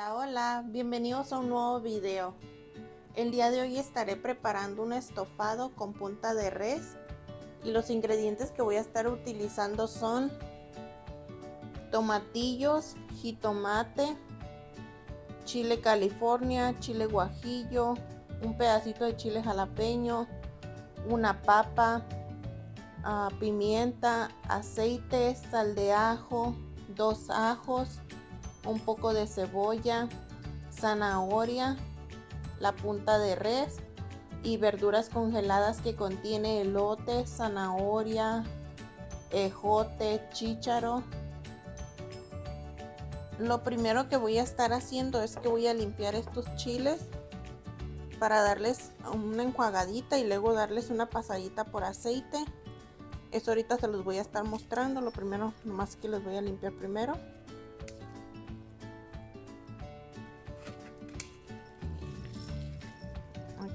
Hola, hola, bienvenidos a un nuevo video. El día de hoy estaré preparando un estofado con punta de res y los ingredientes que voy a estar utilizando son tomatillos, jitomate, chile California, chile guajillo, un pedacito de chile jalapeño, una papa, pimienta, aceite, sal de ajo, 2 ajos, un poco de cebolla, zanahoria, la punta de res y verduras congeladas que contiene elote, zanahoria, ejote, chícharo. Lo primero que voy a estar haciendo es que voy a limpiar estos chiles para darles una enjuagadita y luego darles una pasadita por aceite. Eso ahorita se los voy a estar mostrando. Lo primero, nomás que los voy a limpiar primero.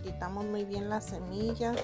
Quitamos muy bien las semillas.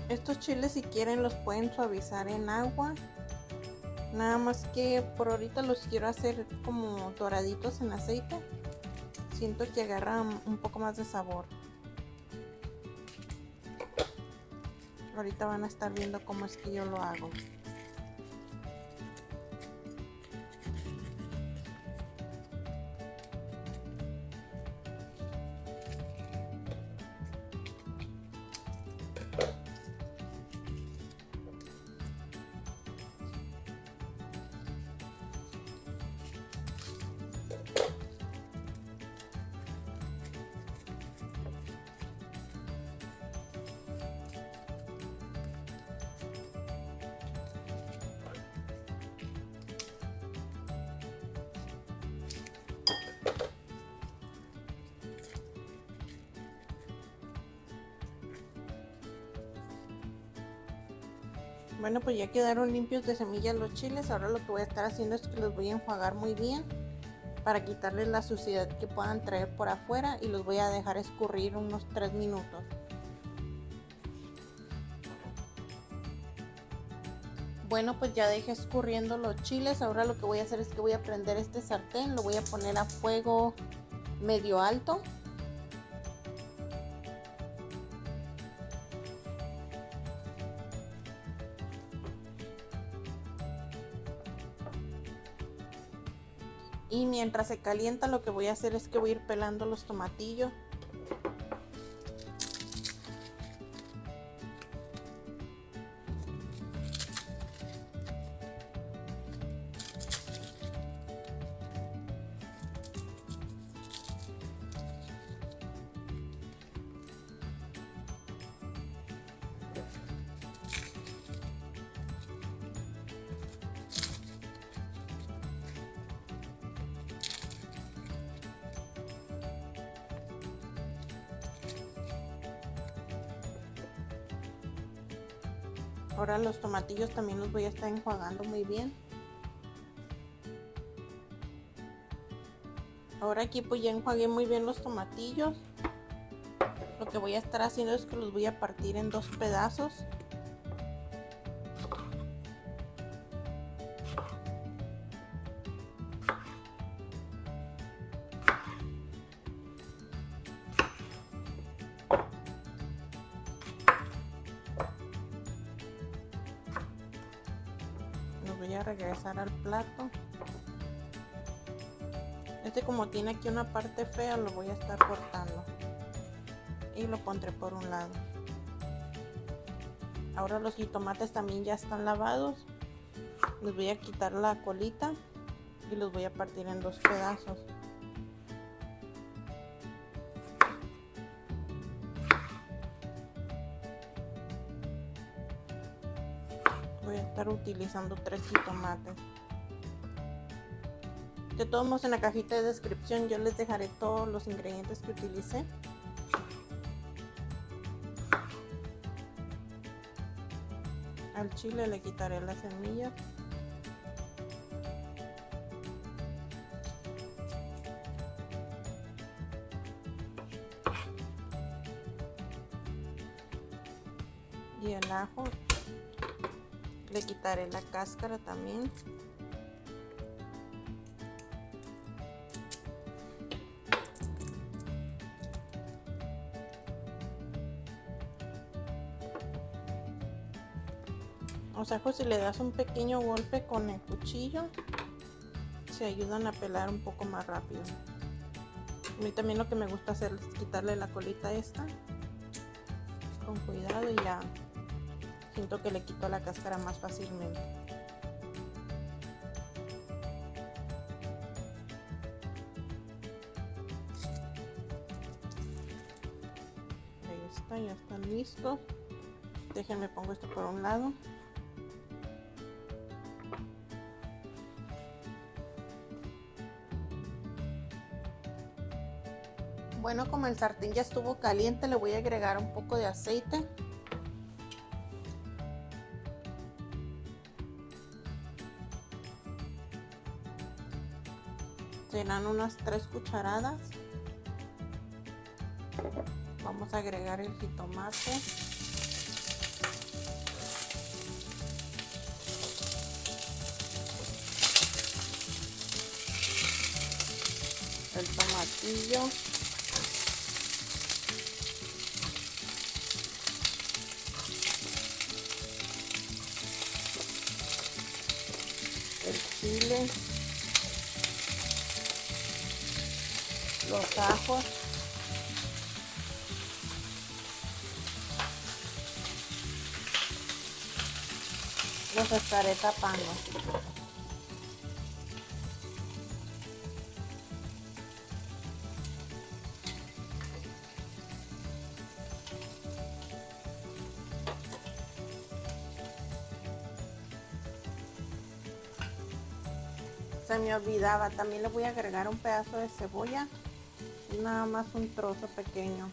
Estos chiles, si quieren, los pueden suavizar en agua. Nada más que por ahorita los quiero hacer como doraditos en aceite. Siento que agarran un poco más de sabor. Ahorita van a estar viendo cómo es que yo lo hago. Bueno, pues ya quedaron limpios de semillas los chiles. Ahora lo que voy a estar haciendo es que los voy a enjuagar muy bien para quitarles la suciedad que puedan traer por afuera y los voy a dejar escurrir unos 3 minutos. Bueno, pues ya dejé escurriendo los chiles. Ahora lo que voy a hacer es que voy a prender este sartén, lo voy a poner a fuego medio alto. Y mientras se calienta, lo que voy a hacer es que voy a ir pelando los tomatillos. Ahora los tomatillos también los voy a estar enjuagando muy bien. Ahora aquí pues ya enjuagué muy bien los tomatillos. Lo que voy a estar haciendo es que los voy a partir en 2 pedazos. Los voy a regresar al plato. Este, como tiene aquí una parte fea, lo voy a estar cortando y lo pondré por un lado. Ahora los jitomates también ya están lavados. Les voy a quitar la colita y los voy a partir en 2 pedazos. Voy a estar utilizando 3 jitomates. De todos modos, en la cajita de descripción yo les dejaré todos los ingredientes que utilicé. Al chile le quitaré las semillas. Y el ajo le quitaré la cáscara también. Los ajos, si le das un pequeño golpe con el cuchillo, se ayudan a pelar un poco más rápido. A mí también lo que me gusta hacer es quitarle la colita esta con cuidado y ya siento que le quito la cáscara más fácilmente. Ahí está, ya están listos. Déjenme pongo esto por un lado. Bueno, como el sartén ya estuvo caliente, le voy a agregar un poco de aceite. Serán unas 3 cucharadas. Vamos a agregar el jitomate. El tomatillo. El chile, los ajos, los estaré tapando. Se me olvidaba, también le voy a agregar un pedazo de cebolla, nada más un trozo pequeño.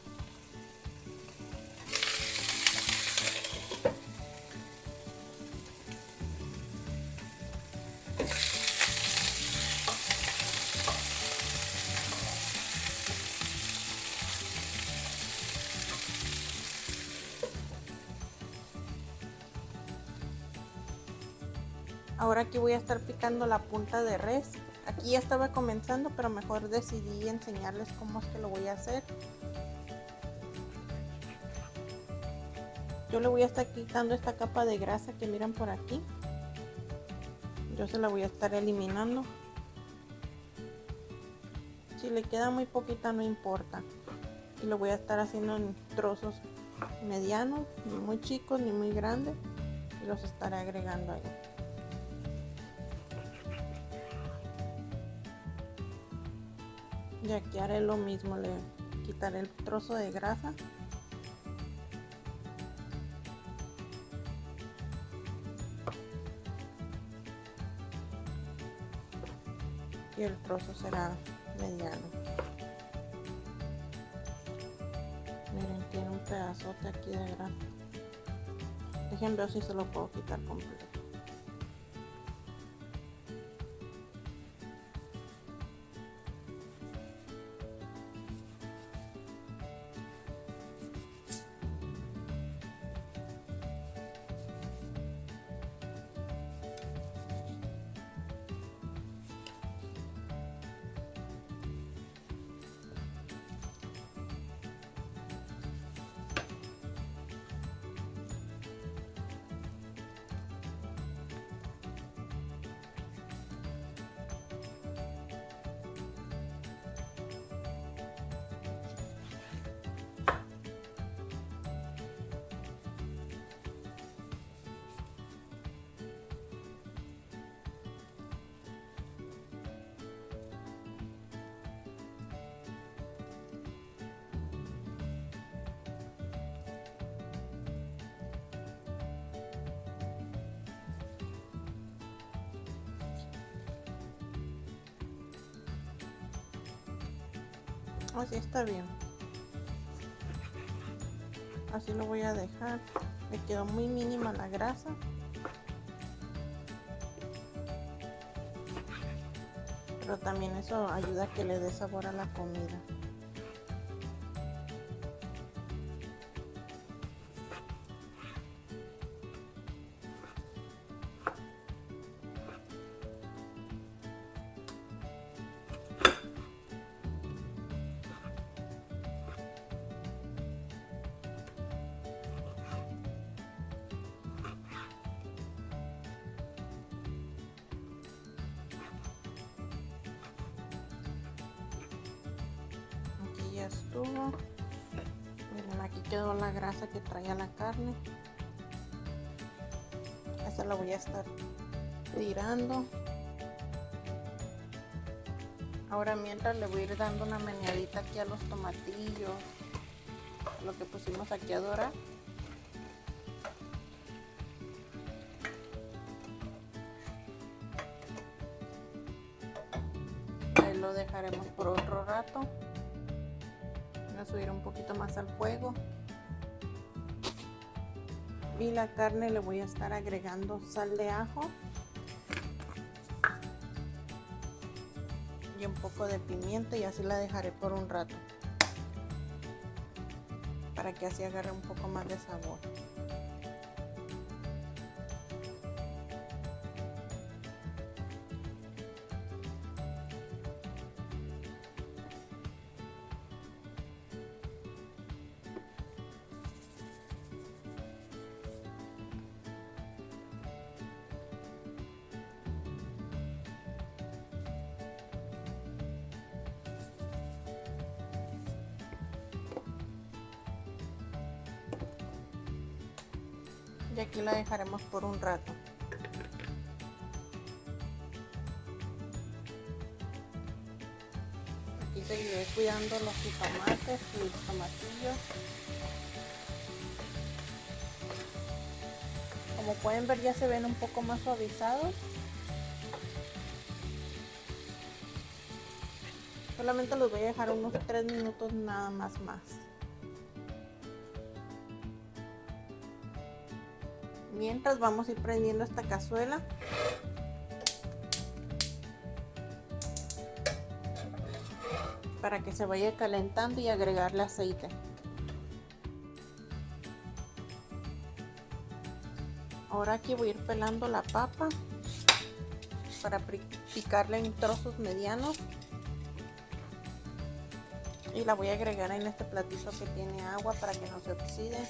Ahora aquí voy a estar picando la punta de res. Aquí ya estaba comenzando, pero mejor decidí enseñarles cómo es que lo voy a hacer. Yo le voy a estar quitando esta capa de grasa que miran por aquí. Yo se la voy a estar eliminando. Si le queda muy poquita no importa. Y lo voy a estar haciendo en trozos medianos, ni muy chicos ni muy grandes. Y los estaré agregando ahí. Y aquí haré lo mismo, le quitaré el trozo de grasa. Y el trozo será mediano. Miren, tiene un pedazote aquí de grasa. Dejen ver si se lo puedo quitar completo. Así está bien. Así lo voy a dejar. Me quedó muy mínima la grasa. Pero también eso ayuda a que le dé sabor a la comida. Aquí ya estuvo. Miren, aquí quedó la grasa que traía la carne. Esta la voy a estar tirando. Ahora mientras le voy a ir dando una meneadita aquí a los tomatillos, lo que pusimos aquí a dorar. Ahí lo dejaremos por otro rato. Voy a subir un poquito más al fuego. Y la carne le voy a estar agregando sal de ajo y un poco de pimienta, y así la dejaré por un rato para que así agarre un poco más de sabor. Y aquí la dejaremos por un rato. Aquí seguiré cuidando los jitomates y los tomatillos. Como pueden ver, ya se ven un poco más suavizados. Solamente los voy a dejar unos 3 minutos nada más. Mientras vamos a ir prendiendo esta cazuela. Para que se vaya calentando y agregarle aceite. Ahora aquí voy a ir pelando la papa para picarla en trozos medianos. Y la voy a agregar en este platito que tiene agua para que no se oxide.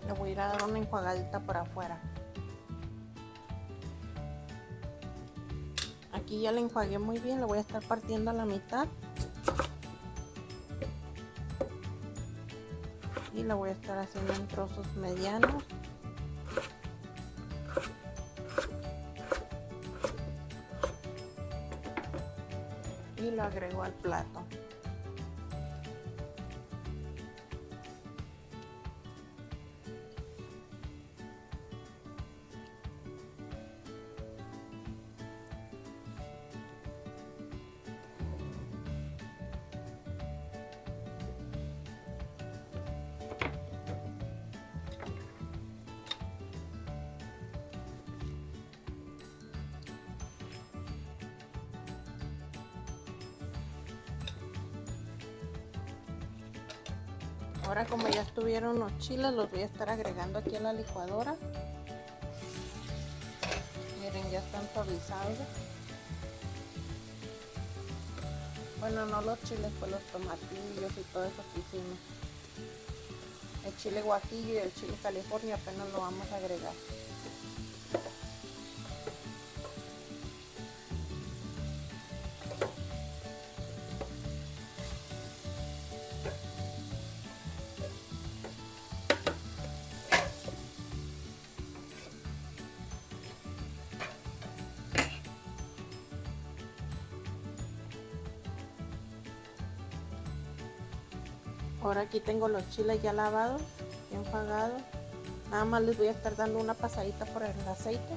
Le voy a ir a dar una enjuagadita por afuera. Aquí ya la enjuagué muy bien, la voy a estar partiendo a la mitad. Y la voy a estar haciendo en trozos medianos. Y lo agrego al plato. Ahora, como ya estuvieron los chiles, los voy a estar agregando aquí a la licuadora. Miren, ya están suavizados. Bueno, no los chiles, pues los tomatillos y todo eso que hicimos. El chile guajillo y el chile California apenas lo vamos a agregar. Ahora aquí tengo los chiles ya lavados y enjuagados. Nada más les voy a estar dando una pasadita por el aceite.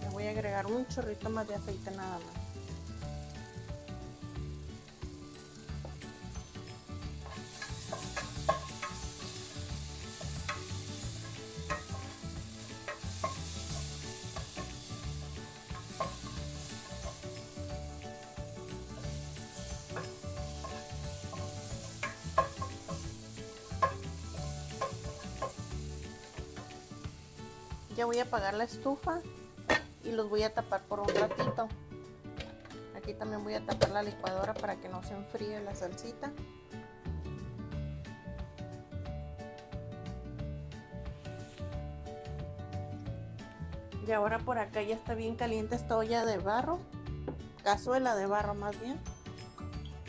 Le voy a agregar un chorrito más de aceite nada más. Ya voy a apagar la estufa y los voy a tapar por un ratito. Aquí también voy a tapar la licuadora para que no se enfríe la salsita. Y ahora por acá ya está bien caliente esta olla de barro, cazuela de barro más bien.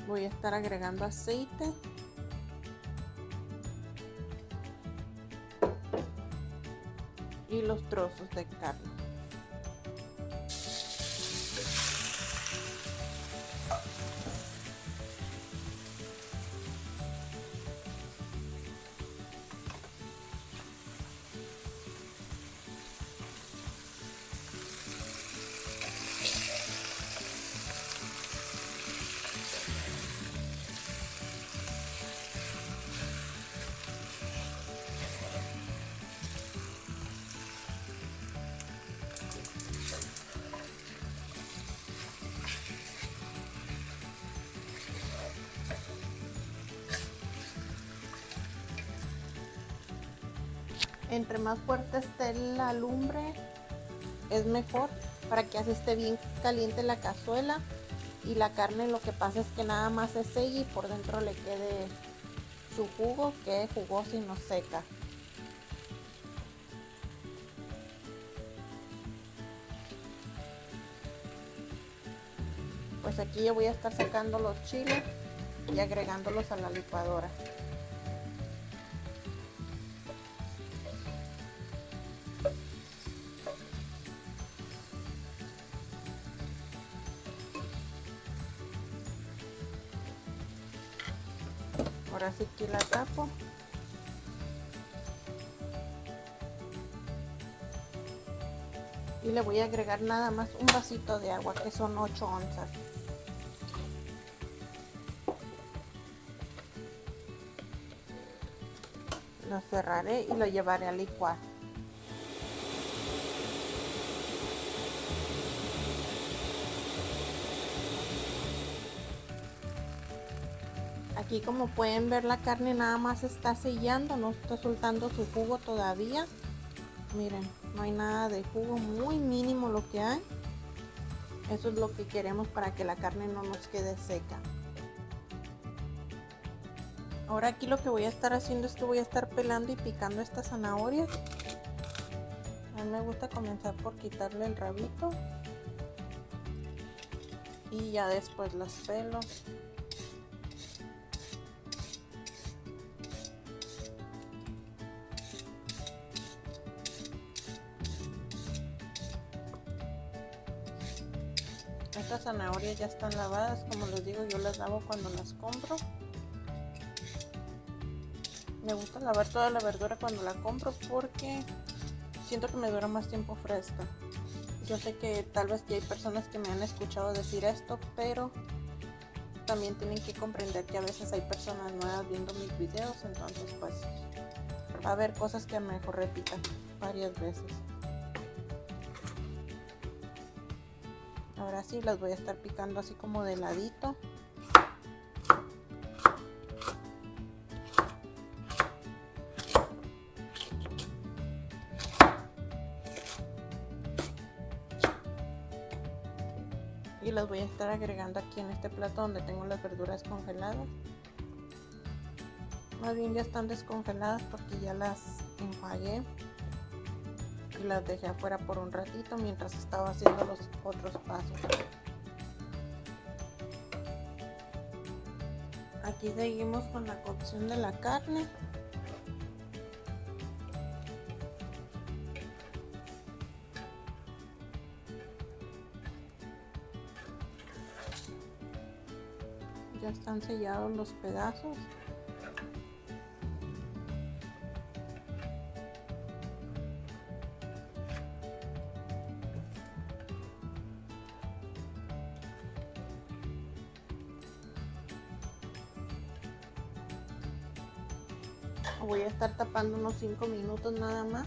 Voy a estar agregando aceite. Y los trozos de carne. Entre más fuerte esté la lumbre es mejor para que así esté bien caliente la cazuela y la carne. Lo que pasa es que nada más se seque y por dentro le quede su jugo, quede jugoso y no seca. Pues aquí yo voy a estar sacando los chiles y agregándolos a la licuadora. Ahora sí que la tapo. Y le voy a agregar nada más un vasito de agua, que son 8 onzas. Lo cerraré y lo llevaré a licuar. Aquí, como pueden ver, la carne nada más está sellando, no está soltando su jugo todavía. Miren, no hay nada de jugo, muy mínimo lo que hay. Eso es lo que queremos para que la carne no nos quede seca. Ahora aquí lo que voy a estar haciendo es que voy a estar pelando y picando estas zanahorias. A mí me gusta comenzar por quitarle el rabito y ya después las pelo. Estas zanahorias ya están lavadas, como les digo, yo las lavo cuando las compro. Me gusta lavar toda la verdura cuando la compro porque siento que me dura más tiempo fresca. Yo sé que tal vez ya hay personas que me han escuchado decir esto, pero también tienen que comprender que a veces hay personas nuevas viendo mis videos, entonces pues va a haber cosas que mejor repitan varias veces. Ahora sí las voy a estar picando así como de ladito. Y las voy a estar agregando aquí en este plato donde tengo las verduras congeladas. Más bien ya están descongeladas porque ya las enjuagué y las dejé afuera por un ratito mientras estaba haciendo los otros pasos. Aquí seguimos con la cocción de la carne. Ya están sellados los pedazos. Voy a estar tapando unos 5 minutos nada más.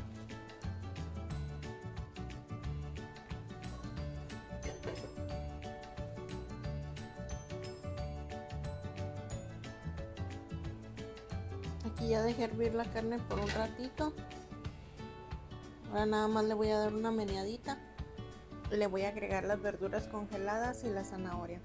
Aquí ya dejé hervir la carne por un ratito. Ahora nada más le voy a dar una meneadita. Le voy a agregar las verduras congeladas y la zanahoria.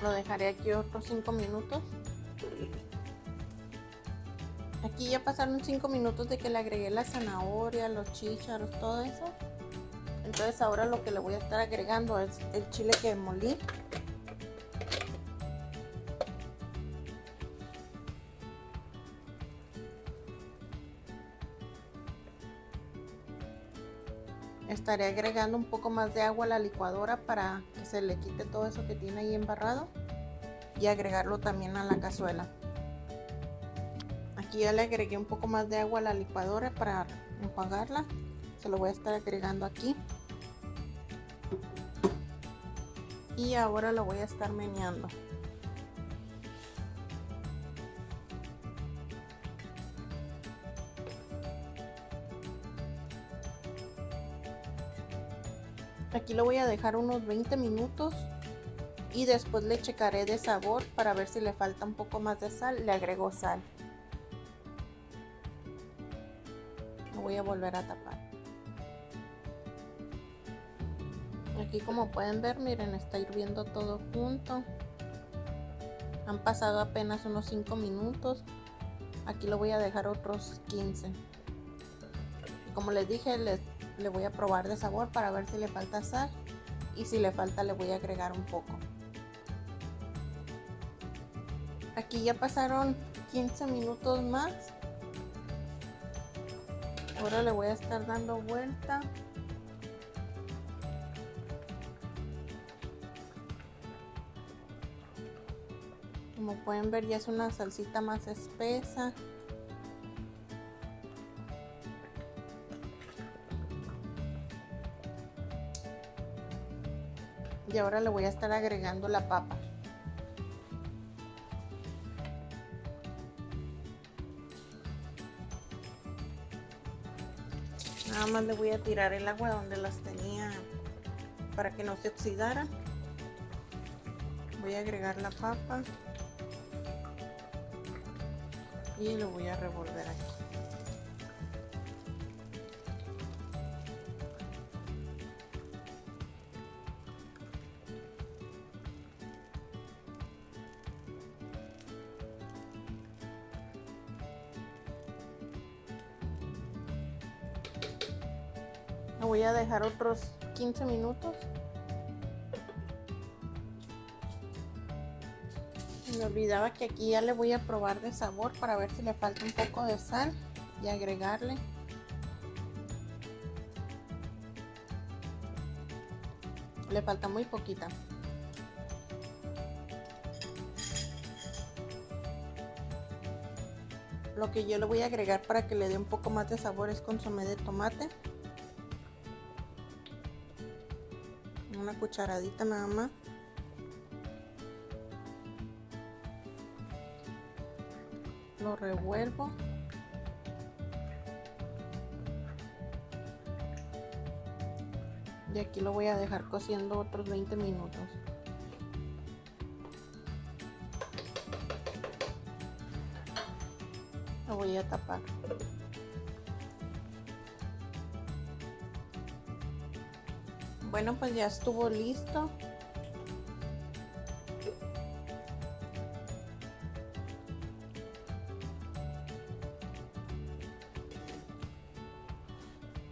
Lo dejaré aquí otros 5 minutos. Aquí ya pasaron 5 minutos de que le agregué la zanahoria, los chícharos, todo eso. Entonces ahora lo que le voy a estar agregando es el chile que molí. Estaré agregando un poco más de agua a la licuadora para que se le quite todo eso que tiene ahí embarrado y agregarlo también a la cazuela. Aquí ya le agregué un poco más de agua a la licuadora para enjuagarla. Se lo voy a estar agregando aquí. Y ahora lo voy a estar meneando. Aquí lo voy a dejar unos 20 minutos y después le checaré de sabor para ver si le falta un poco más de sal. Le agrego sal. Lo voy a volver a tapar. Aquí como pueden ver, miren, está hirviendo todo junto. Han pasado apenas unos 5 minutos. Aquí lo voy a dejar otros 15. Y como les dije, le voy a probar de sabor para ver si le falta sal. Y si le falta, le voy a agregar un poco. Aquí ya pasaron 15 minutos más. Ahora le voy a estar dando vuelta. Como pueden ver, ya es una salsita más espesa. Y ahora le voy a estar agregando la papa. Nada más le voy a tirar el agua donde las tenía para que no se oxidaran. Voy a agregar la papa y lo voy a revolver aquí. Lo voy a dejar otros 15 minutos. Me olvidaba que aquí ya le voy a probar de sabor para ver si le falta un poco de sal y agregarle. Le falta muy poquita. Lo que yo le voy a agregar para que le dé un poco más de sabor es consomé de tomate. Una cucharadita nada más. Lo revuelvo. Y aquí lo voy a dejar cociendo otros 20 minutos. Lo voy a tapar. Bueno, pues ya estuvo listo.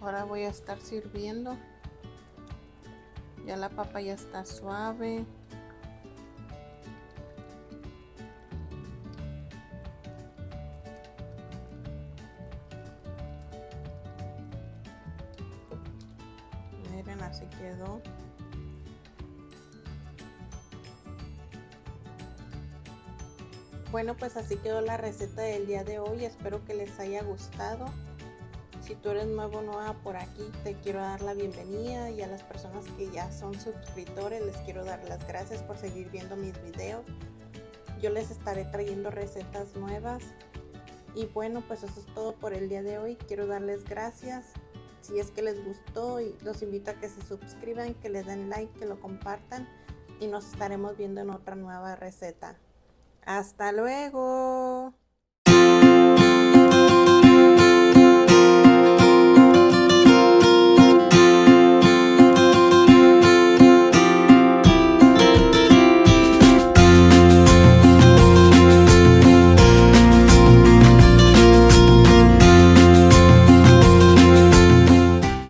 ahora voy a estar sirviendo. Ya la papa ya está suave. Miren, así quedó. Bueno, pues así quedó la receta del día de hoy. Espero que les haya gustado. Si tú eres nuevo o nueva por aquí, te quiero dar la bienvenida, y a las personas que ya son suscriptores les quiero dar las gracias por seguir viendo mis videos. Yo les estaré trayendo recetas nuevas. Y bueno, pues eso es todo por el día de hoy. Quiero darles gracias. Si es que les gustó, y los invito a que se suscriban, que le den like, que lo compartan, y nos estaremos viendo en otra nueva receta. ¡Hasta luego!